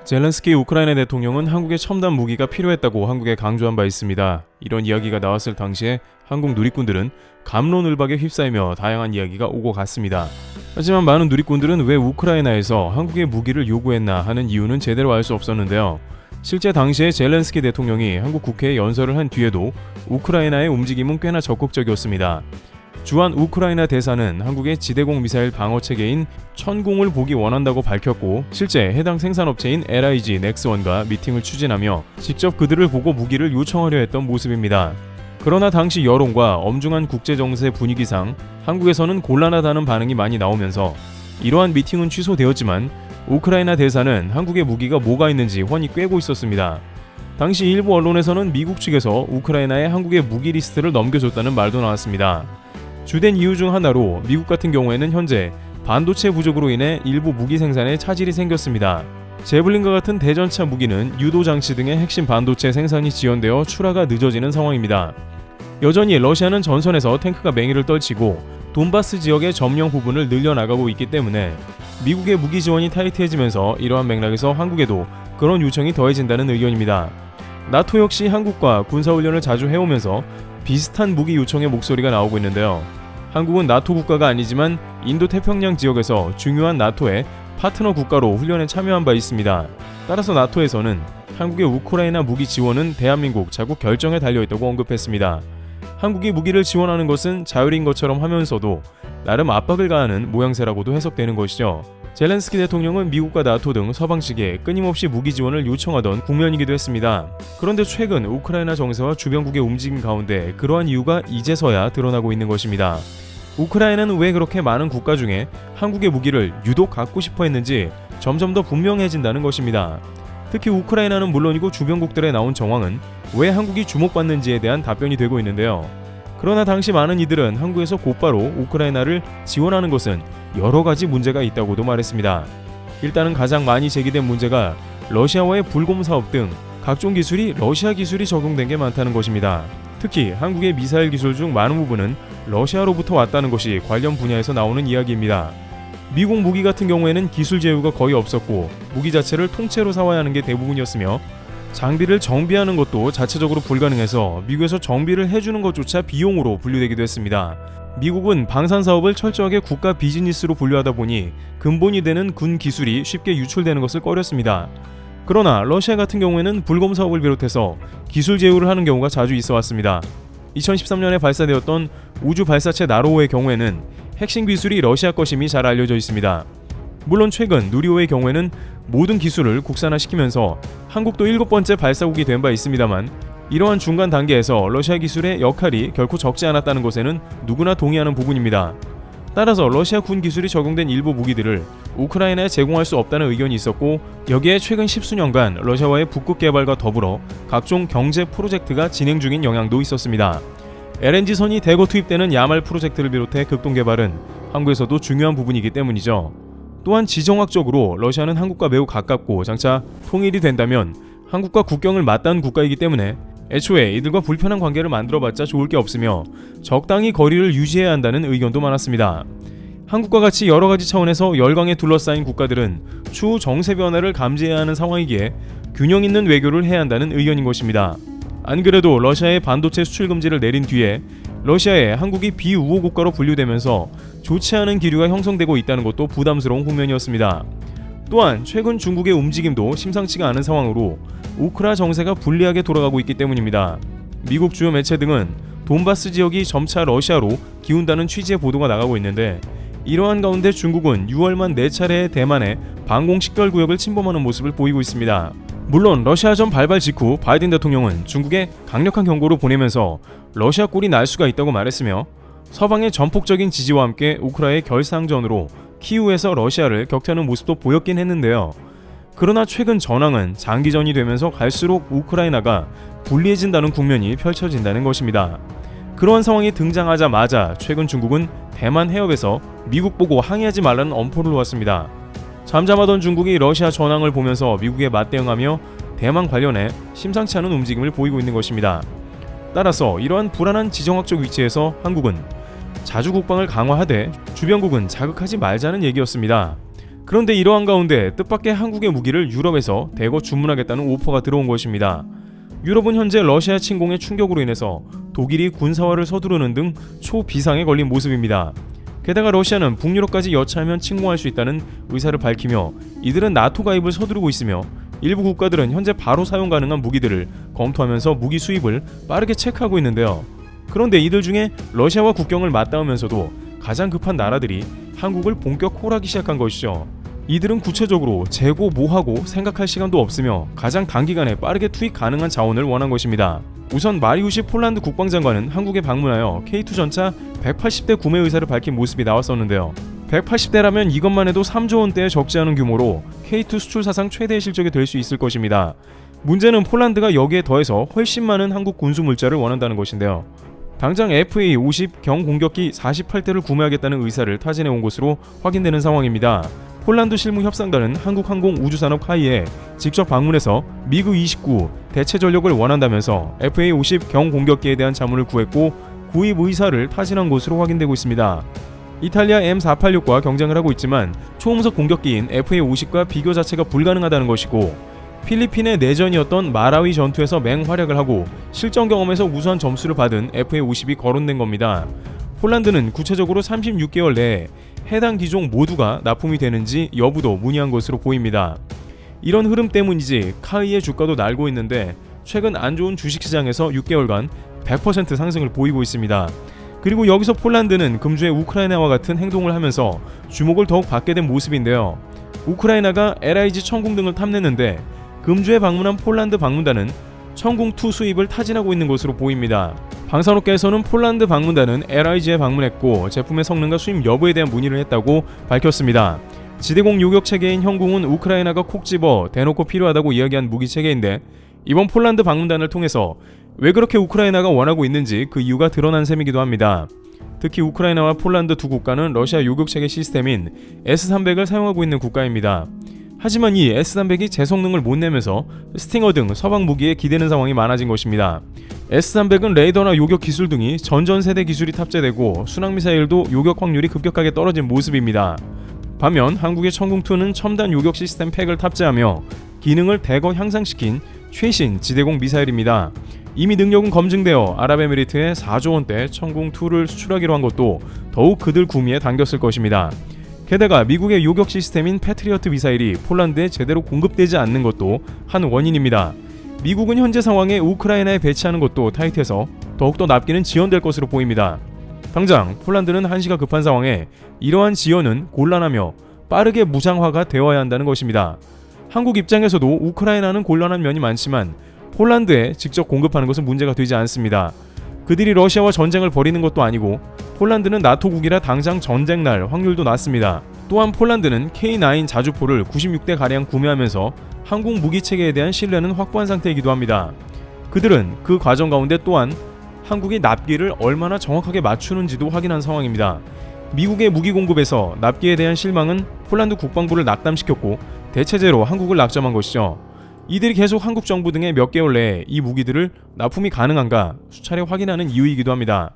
젤렌스키 우크라이나 대통령은 한국에 첨단 무기가 필요했다고 한국에 강조한 바 있습니다. 이런 이야기가 나왔을 당시에 한국 누리꾼들은 갑론을박에 휩싸이며 다양한 이야기가 오고 갔습니다. 하지만 많은 누리꾼들은 왜 우크라이나에서 한국에 무기를 요구했나 하는 이유는 제대로 알 수 없었는데요. 실제 당시에 젤렌스키 대통령이 한국 국회에 연설을 한 뒤에도 우크라이나의 움직임은 꽤나 적극적이었습니다. 주한 우크라이나 대사는 한국의 지대공 미사일 방어 체계인 천궁을 보기 원한다고 밝혔고, 실제 해당 생산업체인 LIG 넥스원과 미팅을 추진하며 직접 그들을 보고 무기를 요청하려 했던 모습입니다. 그러나 당시 여론과 엄중한 국제정세 분위기상 한국에서는 곤란하다는 반응이 많이 나오면서 이러한 미팅은 취소되었지만 우크라이나 대사는 한국의 무기가 뭐가 있는지 훤히 꿰고 있었습니다. 당시 일부 언론에서는 미국 측에서 우크라이나에 한국의 무기 리스트를 넘겨줬다는 말도 나왔습니다. 주된 이유 중 하나로 미국 같은 경우에는 현재 반도체 부족으로 인해 일부 무기 생산에 차질이 생겼습니다. 제블린과 같은 대전차 무기는 유도 장치 등의 핵심 반도체 생산이 지연되어 출하가 늦어지는 상황입니다. 여전히 러시아는 전선에서 탱크가 맹위를 떨치고 돈바스 지역의 점령 부분을 늘려나가고 있기 때문에 미국의 무기 지원이 타이트해지면서 이러한 맥락에서 한국에도 그런 요청이 더해진다는 의견입니다. 나토 역시 한국과 군사훈련을 자주 해오면서 비슷한 무기 요청의 목소리가 나오고 있는데요. 한국은 나토 국가가 아니지만 인도태평양 지역에서 중요한 나토의 파트너 국가로 훈련에 참여한 바 있습니다. 따라서 나토에서는 한국의 우크라이나 무기 지원은 대한민국 자국 결정에 달려있다고 언급했습니다. 한국이 무기를 지원하는 것은 자율인 것처럼 하면서도 나름 압박을 가하는 모양새라고도 해석되는 것이죠. 젤렌스키 대통령은 미국과 나토 등 서방 측에 끊임없이 무기 지원을 요청하던 국면이기도 했습니다. 그런데 최근 우크라이나 정세와 주변국의 움직임 가운데 그러한 이유가 이제서야 드러나고 있는 것입니다. 우크라이나는 왜 그렇게 많은 국가 중에 한국의 무기를 유독 갖고 싶어 했는지 점점 더 분명해진다는 것입니다. 특히 우크라이나는 물론이고 주변국들에 나온 정황은 왜 한국이 주목받는지에 대한 답변이 되고 있는데요. 그러나 당시 많은 이들은 한국에서 곧바로 우크라이나를 지원하는 것은 여러 가지 문제가 있다고도 말했습니다. 일단은 가장 많이 제기된 문제가 러시아와의 불곰 사업 등 각종 기술이 러시아 기술이 적용된 게 많다는 것입니다. 특히 한국의 미사일 기술 중 많은 부분은 러시아로부터 왔다는 것이 관련 분야에서 나오는 이야기입니다. 미국 무기 같은 경우에는 기술 제휴가 거의 없었고 무기 자체를 통째로 사와야 하는 게 대부분이었으며 장비를 정비하는 것도 자체적으로 불가능해서 미국에서 정비를 해주는 것조차 비용으로 분류되기도 했습니다. 미국은 방산 사업을 철저하게 국가 비즈니스로 분류하다 보니 근본이 되는 군 기술이 쉽게 유출되는 것을 꺼렸습니다. 그러나 러시아 같은 경우에는 불검 사업을 비롯해서 기술 제휴를 하는 경우가 자주 있어 왔습니다. 2013년에 발사되었던 우주 발사체 나로호의 경우에는 핵심 기술이 러시아 것임이 잘 알려져 있습니다. 물론 최근 누리호의 경우에는 모든 기술을 국산화시키면서 한국도 7번째 발사국이 된 바 있습니다만 이러한 중간 단계에서 러시아 기술의 역할이 결코 적지 않았다는 것에는 누구나 동의하는 부분입니다. 따라서 러시아 군 기술이 적용된 일부 무기들을 우크라이나에 제공할 수 없다는 의견이 있었고, 여기에 최근 10수년간 러시아와의 북극 개발과 더불어 각종 경제 프로젝트가 진행 중인 영향도 있었습니다. LNG선이 대거 투입되는 야말 프로젝트를 비롯해 극동 개발은 한국에서도 중요한 부분이기 때문이죠. 또한 지정학적으로 러시아는 한국과 매우 가깝고 장차 통일이 된다면 한국과 국경을 맞닿은 국가이기 때문에 애초에 이들과 불편한 관계를 만들어봤자 좋을 게 없으며 적당히 거리를 유지해야 한다는 의견도 많았습니다. 한국과 같이 여러가지 차원에서 열강에 둘러싸인 국가들은 추후 정세 변화를 감지해야 하는 상황이기에 균형 있는 외교를 해야 한다는 의견인 것입니다. 안 그래도 러시아의 반도체 수출 금지를 내린 뒤에 러시아에 한국이 비우호 국가로 분류되면서 좋지 않은 기류가 형성되고 있다는 것도 부담스러운 국면이었습니다. 또한 최근 중국의 움직임도 심상치가 않은 상황으로 우크라 정세가 불리하게 돌아가고 있기 때문입니다. 미국 주요 매체 등은 돈바스 지역이 점차 러시아로 기운다는 취지의 보도가 나가고 있는데, 이러한 가운데 중국은 6월만 4차례의 대만의 방공식별구역을 침범하는 모습을 보이고 있습니다. 물론 러시아전 발발 직후 바이든 대통령은 중국에 강력한 경고를 보내면서 러시아 꼴이 날 수가 있다고 말했으며, 서방의 전폭적인 지지와 함께 우크라의 결상전으로 키우에서 러시아를 격퇴하는 모습도 보였긴 했는데요. 그러나 최근 전황은 장기전이 되면서 갈수록 우크라이나가 불리해진다는 국면이 펼쳐진다는 것입니다. 그러한 상황이 등장하자마자 최근 중국은 대만 해협에서 미국 보고 항의하지 말라는 엄포를 놓았습니다. 잠잠하던 중국이 러시아 전황을 보면서 미국에 맞대응하며 대만 관련해 심상치 않은 움직임을 보이고 있는 것입니다. 따라서 이러한 불안한 지정학적 위치에서 한국은 자주 국방을 강화하되 주변국은 자극하지 말자는 얘기였습니다. 그런데 이러한 가운데 뜻밖의 한국의 무기를 유럽에서 대거 주문하겠다는 오퍼가 들어온 것입니다. 유럽은 현재 러시아 침공의 충격으로 인해서 독일이 군사화를 서두르는 등 초비상에 걸린 모습입니다. 게다가 러시아는 북유럽까지 여차하면 침공할 수 있다는 의사를 밝히며 이들은 나토 가입을 서두르고 있으며 일부 국가들은 현재 바로 사용 가능한 무기들을 검토하면서 무기 수입을 빠르게 체크하고 있는데요. 그런데 이들 중에 러시아와 국경을 맞닿으면서도 가장 급한 나라들이 한국을 본격 콜하기 시작한 것이죠. 이들은 구체적으로 재고 뭐하고 생각할 시간도 없으며 가장 단기간에 빠르게 투입 가능한 자원을 원한 것입니다. 우선 마리우시 폴란드 국방장관은 한국에 방문하여 K2 전차 180대 구매 의사를 밝힌 모습이 나왔었는데요. 180대라면 이것만 해도 3조 원대에 적지 않은 규모로 K2 수출 사상 최대의 실적이 될 수 있을 것입니다. 문제는 폴란드가 여기에 더해서 훨씬 많은 한국 군수 물자를 원한다는 것인데요. 당장 FA-50 경공격기 48대를 구매하겠다는 의사를 타진해 온 것으로 확인되는 상황입니다. 폴란드 실무협상단은 한국항공우주산업 카이에 직접 방문해서 미그-29 대체 전력을 원한다면서 FA-50 경공격기에 대한 자문을 구했고 구입 의사를 타진한 것으로 확인되고 있습니다. 이탈리아 M486과 경쟁을 하고 있지만 초음속 공격기인 FA-50과 비교 자체가 불가능하다는 것이고 필리핀의 내전이었던 마라위 전투에서 맹활약을 하고 실전 경험에서 우수한 점수를 받은 FA-50이 거론된 겁니다. 폴란드는 구체적으로 36개월 내에 해당 기종 모두가 납품이 되는지 여부도 문의한 것으로 보입니다. 이런 흐름 때문이지 카이의 주가도 날고 있는데 최근 안 좋은 주식시장에서 6개월간 100% 상승을 보이고 있습니다. 그리고 여기서 폴란드는 금주에 우크라이나와 같은 행동을 하면서 주목을 더욱 받게 된 모습인데요. 우크라이나가 LIG 천궁 등을 탐냈는데 금주에 방문한 폴란드 방문단은 천궁2 수입을 타진하고 있는 것으로 보입니다. 방산업계에서는 폴란드 방문단은 LIG에 방문했고 제품의 성능과 수입 여부에 대한 문의를 했다고 밝혔습니다. 지대공 요격 체계인 형궁은 우크라이나가 콕 집어 대놓고 필요하다고 이야기한 무기 체계인데 이번 폴란드 방문단을 통해서 왜 그렇게 우크라이나가 원하고 있는지 그 이유가 드러난 셈이기도 합니다. 특히 우크라이나와 폴란드 두 국가는 러시아 요격체계 시스템인 S-300을 사용하고 있는 국가입니다. 하지만 이 S-300이 제 성능을 못 내면서 스팅어 등 서방 무기에 기대는 상황이 많아진 것입니다. S-300은 레이더나 요격 기술 등이 전전세대 기술이 탑재되고 순항미사일도 요격 확률이 급격하게 떨어진 모습입니다. 반면 한국의 천궁2는 첨단 요격 시스템 팩을 탑재하며 기능을 대거 향상시킨 최신 지대공 미사일입니다. 이미 능력은 검증되어 아랍에미리트에 4조 원대 천궁2를 수출하기로 한 것도 더욱 그들 구미에 당겼을 것입니다. 게다가 미국의 요격 시스템인 패트리어트 미사일이 폴란드에 제대로 공급되지 않는 것도 한 원인입니다. 미국은 현재 상황에 우크라이나에 배치하는 것도 타이트해서 더욱더 납기는 지연될 것으로 보입니다. 당장 폴란드는 한시가 급한 상황에 이러한 지연은 곤란하며 빠르게 무장화가 되어야 한다는 것입니다. 한국 입장에서도 우크라이나는 곤란한 면이 많지만 폴란드에 직접 공급하는 것은 문제가 되지 않습니다. 그들이 러시아와 전쟁을 벌이는 것도 아니고 폴란드는 나토국이라 당장 전쟁 날 확률도 낮습니다. 또한 폴란드는 K9 자주포를 96대가량 구매하면서 한국 무기체계에 대한 신뢰는 확보한 상태이기도 합니다. 그들은 그 과정 가운데 또한 한국의 납기를 얼마나 정확하게 맞추는지도 확인한 상황입니다. 미국의 무기 공급에서 납기에 대한 실망은 폴란드 국방부를 낙담시켰고 대체제로 한국을 낙점한 것이죠. 이들이 계속 한국 정부 등의 몇 개월 내에 이 무기들을 납품이 가능한가 수차례 확인하는 이유이기도 합니다.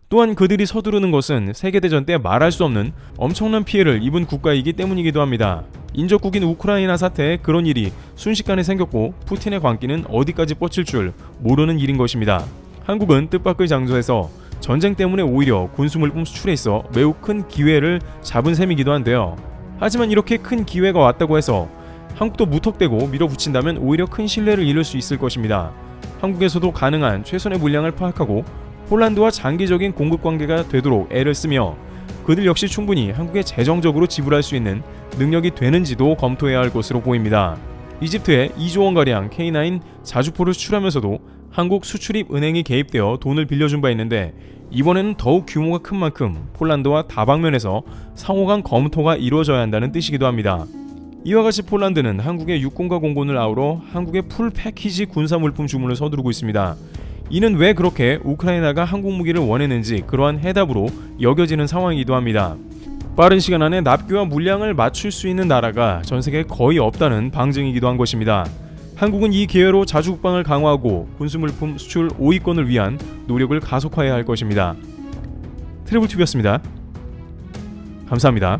또한 그들이 서두르는 것은 세계대전 때 말할 수 없는 엄청난 피해를 입은 국가이기 때문이기도 합니다. 인접국인 우크라이나 사태에 그런 일이 순식간에 생겼고 푸틴의 광기는 어디까지 뻗칠 줄 모르는 일인 것입니다. 한국은 뜻밖의 장소에서 전쟁 때문에 오히려 군수물품 수출에 있어 매우 큰 기회를 잡은 셈이기도 한데요. 하지만 이렇게 큰 기회가 왔다고 해서 한국도 무턱대고 밀어붙인다면 오히려 큰 신뢰를 잃을 수 있을 것입니다. 한국에서도 가능한 최선의 물량을 파악하고 폴란드와 장기적인 공급 관계가 되도록 애를 쓰며 그들 역시 충분히 한국에 재정적으로 지불할 수 있는 능력이 되는지도 검토해야 할 것으로 보입니다. 이집트에 2조 원가량 K9 자주포를 수출하면서도 한국 수출입은행이 개입되어 돈을 빌려준 바 있는데 이번에는 더욱 규모가 큰 만큼 폴란드와 다방면에서 상호간 검토가 이루어져야 한다는 뜻이기도 합니다. 이와 같이 폴란드는 한국의 육군과 공군을 아우러 한국의 풀 패키지 군사물품 주문을 서두르고 있습니다. 이는 왜 그렇게 우크라이나가 한국 무기를 원했는지 그러한 해답으로 여겨지는 상황이기도 합니다. 빠른 시간 안에 납기와 물량을 맞출 수 있는 나라가 전 세계에 거의 없다는 방증이기도 한 것입니다. 한국은 이 기회로 자주국방을 강화하고 군수물품 수출 5위권을 위한 노력을 가속화해야 할 것입니다. 트래블TV였습니다. 감사합니다.